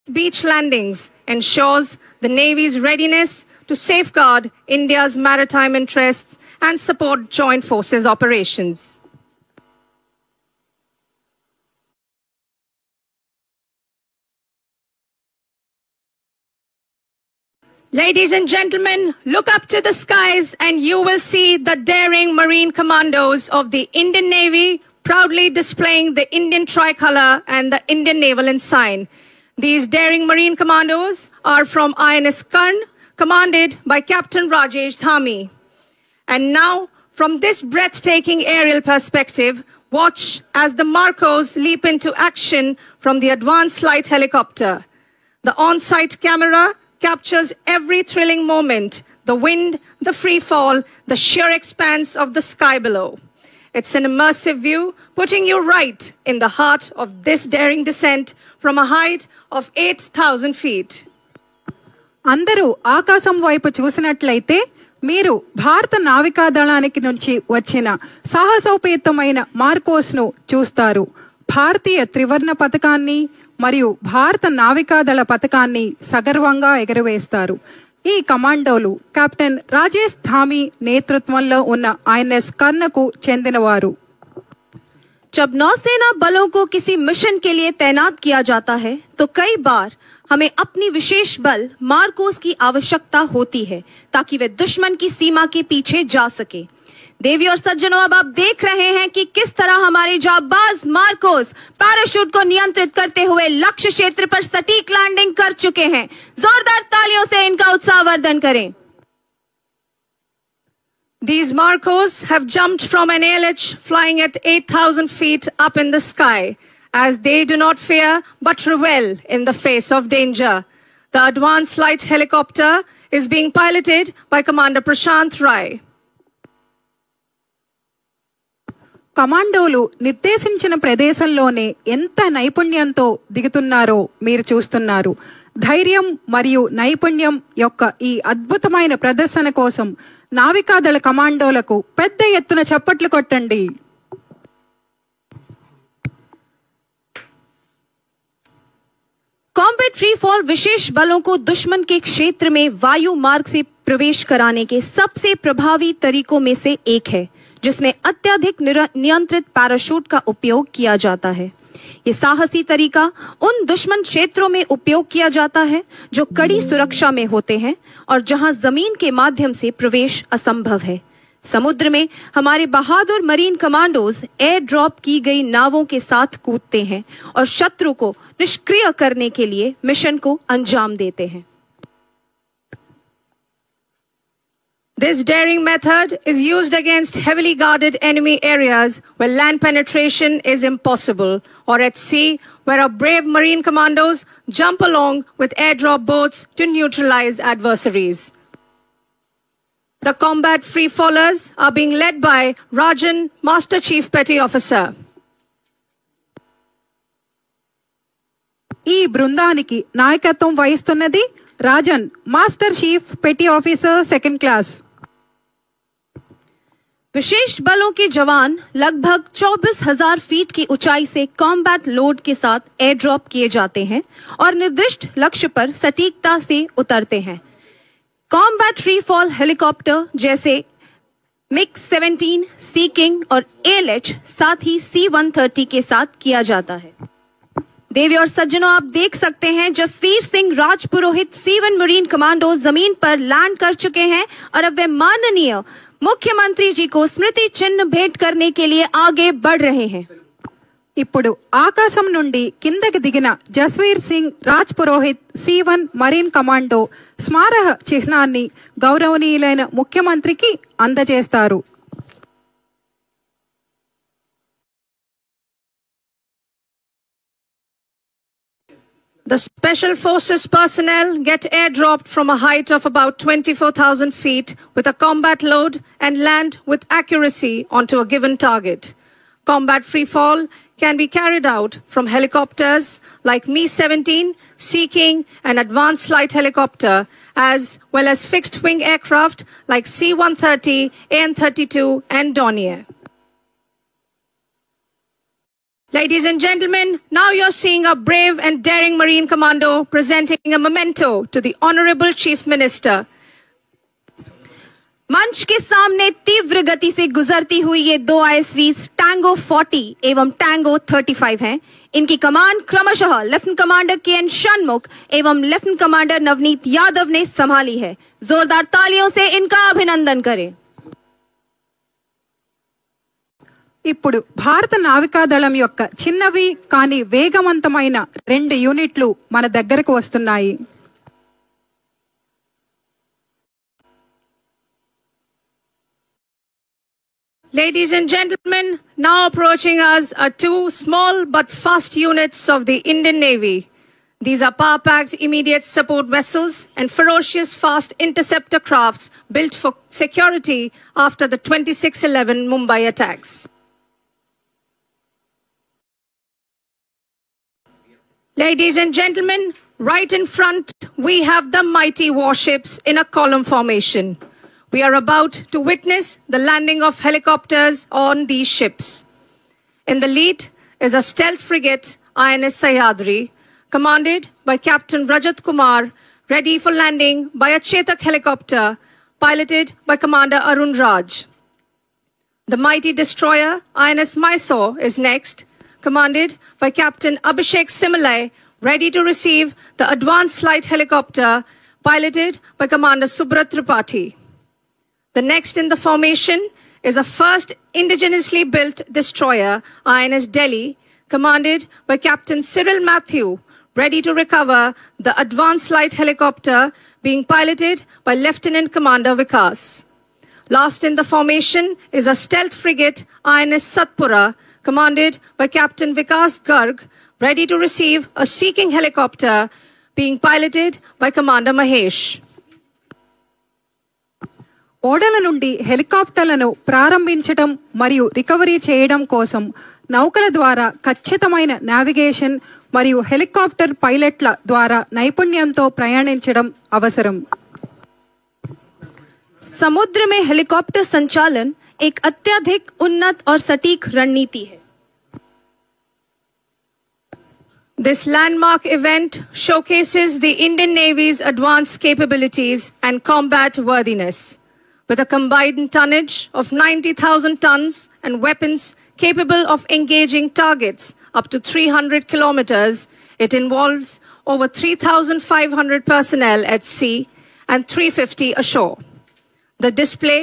beach landings ensures the Navy's readiness to safeguard India's maritime interests and support joint forces operations. Ladies and gentlemen, look up to the skies and you will see the daring Marine Commandos of the Indian Navy proudly displaying the Indian tricolour and the Indian Naval Ensign. These daring Marine Commandos are from INS Karn, commanded by Captain Rajesh Dhami. And now, from this breathtaking aerial perspective, watch as the Marcos leap into action from the advanced light helicopter. The on-site camera captures every thrilling moment, the wind, the free fall, the sheer expanse of the sky below. It's an immersive view, putting you right in the heart of this daring descent from a height of 8,000 feet. అందరూ ఆకాశం వైపు చూసినట్లయితే మీరు భారత నావికా దళానికి నుంచి వచ్చిన సాహసోపేతమైన మార్కోస్ను చూస్తారు. భారతీయ త్రివర్ణ పతాకాన్ని మరియు భారత నావికాదళ పతాకాన్ని సగర్వంగా ఎగురవేస్తారు. ఈ కమాండోలు కెప్టెన్ రాజేష్ ధామి నేతృత్వంలో ఉన్న ఐఎన్ఎస్ కర్ణకు చెందినవారు. जब नौसेना बलों को किसी मिशन के लिए तैनात किया जाता है तो कई बार हमें अपनी विशेष बल मार्कोस की आवश्यकता होती है ताकि वे दुश्मन की सीमा के पीछे जा सके. देवी और सज्जनों, अब आप देख रहे हैं कि किस तरह हमारे जाबाज मार्कोस पैराशूट को नियंत्रित करते हुए लक्ष्य क्षेत्र पर सटीक लैंडिंग कर चुके हैं. जोरदार तालियों से इनका उत्साहवर्धन करें. These Marcos have jumped from an ALH flying at 8,000 feet up in the sky, as they do not fear but revel in the face of danger. The advanced light helicopter is being piloted by Commander Prashant Rai. కమాండోలు నిర్దేశించిన ప్రదేశంలోనే ఎంత నైపుణ్యంతో దిగుతున్నారో మీరు చూస్తున్నారు. ధైర్యం మరియు నైపుణ్యం యొక్క ఈ అద్భుతమైన ప్రదర్శన కోసం నావికాదళ కమాండోలకు పెద్ద ఎత్తున చప్పట్లు కొట్టండి. कॉम्बैट फ्री फॉल विशेष बलों को दुश्मन के क्षेत्र में वायु मार्ग से प्रवेश कराने के सबसे प्रभावी तरीकों में से एक है, जिसमें अत्यधिक नियंत्रित पैराशूट का उपयोग किया जाता है. ये साहसी तरीका उन दुश्मन क्षेत्रों में उपयोग किया जाता है जो कड़ी सुरक्षा में होते हैं और जहां जमीन के माध्यम से प्रवेश असंभव है. समुद्र में हमारे बहादुर मरीन कमांडोज एयर ड्रॉप की गई नावों के साथ कूदते हैं और शत्रु को निष्क्रिय करने के लिए मिशन को अंजाम देते हैं. This daring method is used against heavily guarded enemy areas where land penetration is impossible, or at sea where our brave marine commandos jump along with airdrop boats to neutralize adversaries. The combat free-fallers are being led by Rajan, Master Chief Petty Officer. ఈ బృందానికి నాయకత్వం వహిస్తున్నది Rajan, master chief petty officer second class. विशेष बलों के जवान लगभग 24,000 feet की ऊंचाई से कॉम्बैट लोड के साथ एयर ड्रॉप किए जाते हैं और निर्दिष्ट लक्ष्य पर सटीकता से उतरते हैं. कॉम्बैट फ्री फॉल हेलीकॉप्टर जैसे मिग-17, सी किंग और ALH साथ ही C-130 के साथ किया जाता है. देवी और सज्जनों, आप देख सकते हैं Jasvir Singh Rajpurohit C-1 marine commando जमीन पर लैंड कर चुके हैं और अब वे माननीय मुख्यमंत्री जी को स्मृति चिन्ह भेंट करने के लिए आगे बढ़ रहे हैं. ఇప్పుడు ఆకాశం నుండి కిందకి దిగిన Jasvir Singh Raj Purohit C-1 marine commando స్మారక చిహ్నాన్ని గౌరవనీయులైన ముఖ్యమంత్రికి అందజేస్తారు. The Special Forces personnel get airdropped from a height of about 24,000 feet with a combat load and land with accuracy onto a given target. Combat free fall can be carried out from helicopters like Mi-17, Sea King and Advanced Light Helicopter, as well as fixed-wing aircraft like C-130, AN-32 and Dornier. Ladies and gentlemen, now you're seeing a brave and daring Marine Commando presenting a memento to the Honorable Chief Minister. मंच के सामने तीव्र गति से गुजरती हुई ये दो ISVs टैंगो 40 एवं टैंगो 35 हैं। इनकी कमान क्रमशः लेफ्टिनेंट कमांडर KN षणमुख एवं लेफ्टिनेंट कमांडर नवनीत यादव ने संभाली है। जोरदार तालियों से इनका अभिनंदन करें। ఇప్పుడు భారత నావికాదళం యొక్క చిన్నవి కానీ వేగవంతమైన 2 యూనిట్లు మన దగ్గరకు వస్తున్నాయి. Ladies and gentlemen, now approaching us are 2 small but fast units of the Indian Navy. These are power-packed immediate support vessels and ferocious fast interceptor crafts built for security after the 26/11 Mumbai attacks. Ladies and gentlemen, right in front we have the mighty warships in a column formation. We are about to witness the landing of helicopters on these ships. In the lead is a stealth frigate, INS Sahyadri, commanded by Captain Rajat Kumar, ready for landing by a Chetak helicopter, piloted by Commander Arun Raj. The mighty destroyer, INS Mysore, is next, commanded by Captain Abhishek Simale, ready to receive the advanced light helicopter, piloted by Commander Subrat Tripathi. The next in the formation is a first indigenously built destroyer, INS Delhi, commanded by Captain Cyril Matthew, ready to recover the advanced light helicopter being piloted by Lieutenant Commander Vikas. Last in the formation is a stealth frigate, INS Satpura, commanded by Captain Vikas Garg, ready to receive a seeking helicopter being piloted by Commander Mahesh. ఓడల నుండి హెలికాప్టర్లను ప్రారంభించడం మరియు recovery చేయడం కోసం నౌకల ద్వారా ఖచ్చితమైన navigation మరియు helicopter పైలట్ల ద్వారా నైపుణ్యంతో ప్రయాణించడం అవసరం. समुद्र में हेलीकॉप्टर संचालन एक अत्यधिक उन्नत और सटीक रणनीति है. This landmark event showcases the Indian Navy's advanced capabilities and combat worthiness. With a combined tonnage of 90,000 tons and weapons capable of engaging targets up to 300 kilometers, it involves over 3,500 personnel at sea and 350 ashore. The display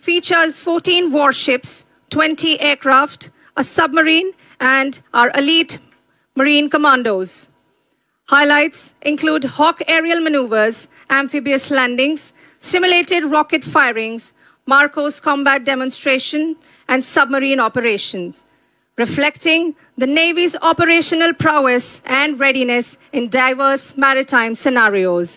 features 14 warships, 20 aircraft, a submarine, and our elite Marine Commandos. Highlights include Hawk aerial maneuvers, amphibious landings, simulated rocket firings, Marcos combat demonstration, and submarine operations, reflecting the Navy's operational prowess and readiness in diverse maritime scenarios.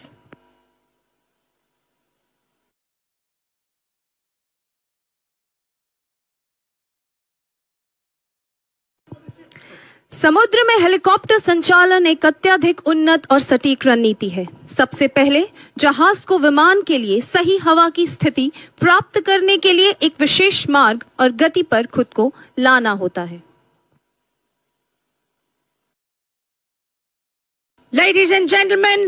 समुद्र में helicopter संचालन एक अत्यधिक उन्नत और सटीक रणनीति है. सबसे पहले जहाज को विमान के लिए सही हवा की स्थिति प्राप्त करने के लिए एक विशेष मार्ग और गति पर खुद को लाना होता है. Ladies and gentlemen,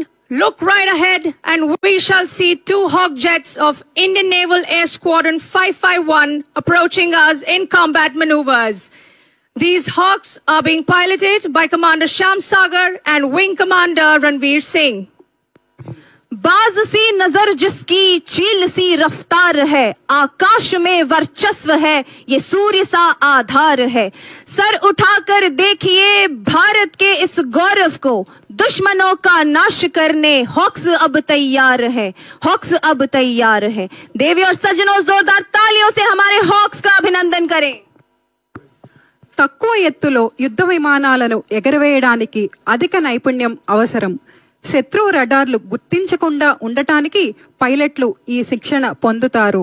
look right ahead and we shall see 2 Hawk jets of Indian Naval Air Squadron 551 approaching us in combat maneuvers. These Hawks are being piloted by Commander Shyam Sagar and Wing Commander Ranveer Singh. बाज सी नजर जिसकी चील सी रफ्तार है, आकाश में वर्चस्व है, ये सूर्य सा आधार है. सर उठाकर देखिए भारत के इस गौरव को, दुश्मनों का नाश करने हॉक्स अब तैयार है, हॉक्स अब तैयार है. देवी और सज्जनों, जोरदार तालियों से हमारे हॉक्स का अभिनंदन करें. తక్కువ ఎత్తులో యుద్ధ విమానాలను ఎగరవేయడానికి అధిక నైపుణ్యం అవసరం. శత్రు రడార్లు గుర్తించకుండా ఉండటానికి పైలట్లు ఈ శిక్షణ పొందుతారు.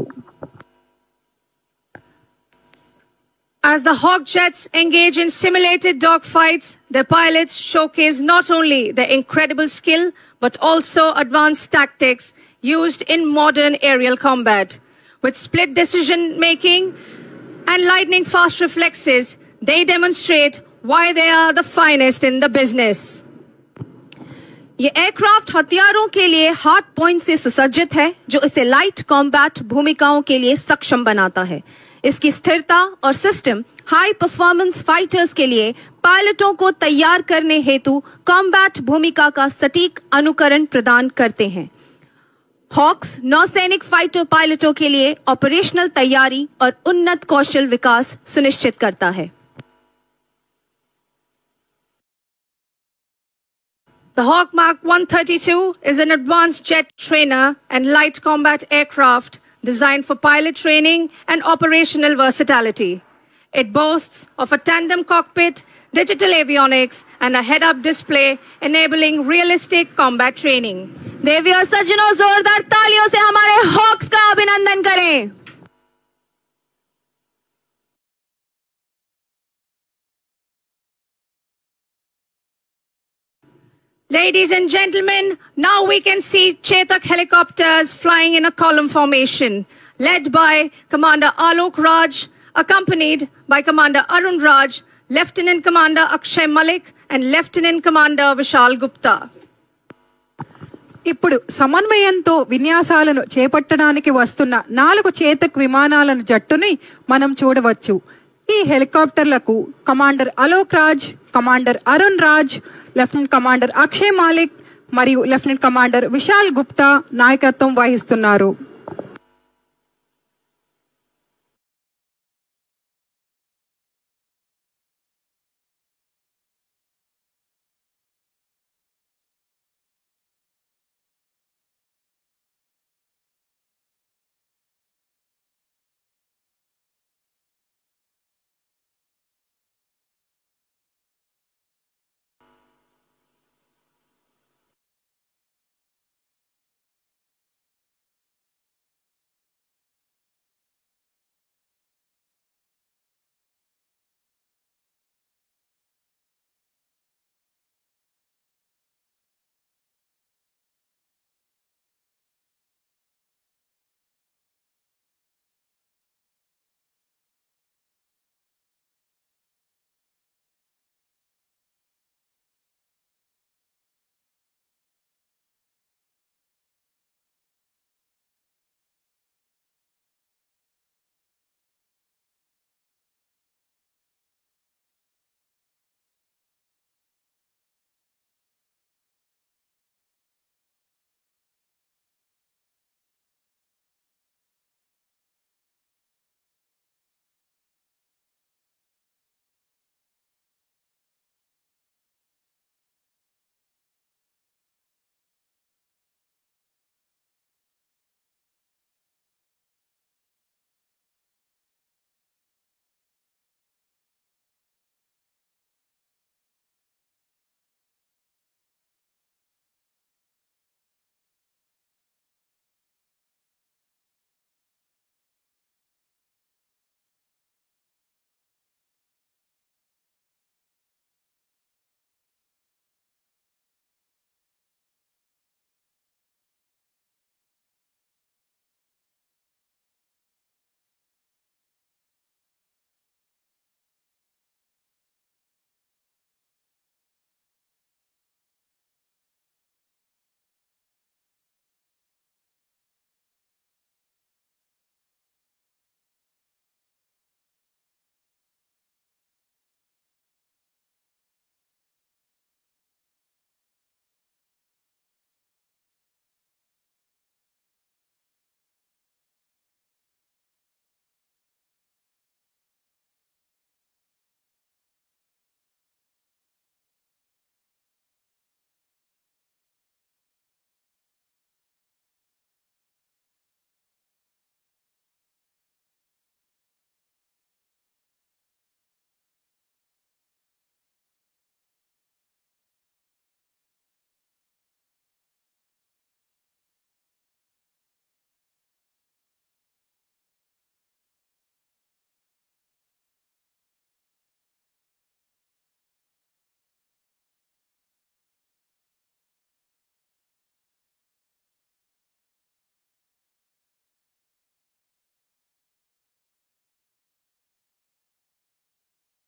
As the Hawk jets engage in simulated dogfights, their pilots showcase not only their incredible skill but also advanced tactics used in modern aerial combat. With split decision making and lightning fast reflexes, they demonstrate why they are the finest in the business. ये aircraft हथियारों के लिए hard point से सुसज्जित है, जो इसे light combat भूमिकाओं के लिए सक्षम बनाता है। इसकी स्थिरता और सिस्टम हाई परफॉर्मेंस फाइटर्स के लिए पायलटों को तैयार करने हेतु कॉम्बैट भूमिका का सटीक अनुकरण प्रदान करते हैं। हॉक्स नौसैनिक फाइटर पायलटों के लिए ऑपरेशनल तैयारी और उन्नत कौशल विकास सुनिश्चित करता है। The Hawk Mark 132 is an advanced jet trainer and light combat aircraft designed for pilot training and operational versatility. It boasts of a tandem cockpit, digital avionics, and a head-up display enabling realistic combat training. देवी और सज्जनों, जोरदार तालियों से हमारे hawks का अभिनंदन करें। Ladies and gentlemen, now we can see Chetak helicopters flying in a column formation, led by Commander Alok Raj, accompanied by Commander Arun Raj, Lieutenant Commander Akshay Malik, and Lieutenant Commander Vishal Gupta. ఇప్పుడు సమన్వయంతో విన్యాసాలను చేపట్టడానికి వస్తున్న 4 చేతక్ విమానాలను జట్టుని మనం చూడవచ్చు. ఈ హెలికాప్టర్లకు commander Alok Raj, commander Arun Raj, lieutenant commander Akshay Malik మరియు లెఫ్టినెంట్ కమాండర్ విశాల్ గుప్తా నాయకత్వం వహిస్తున్నారు.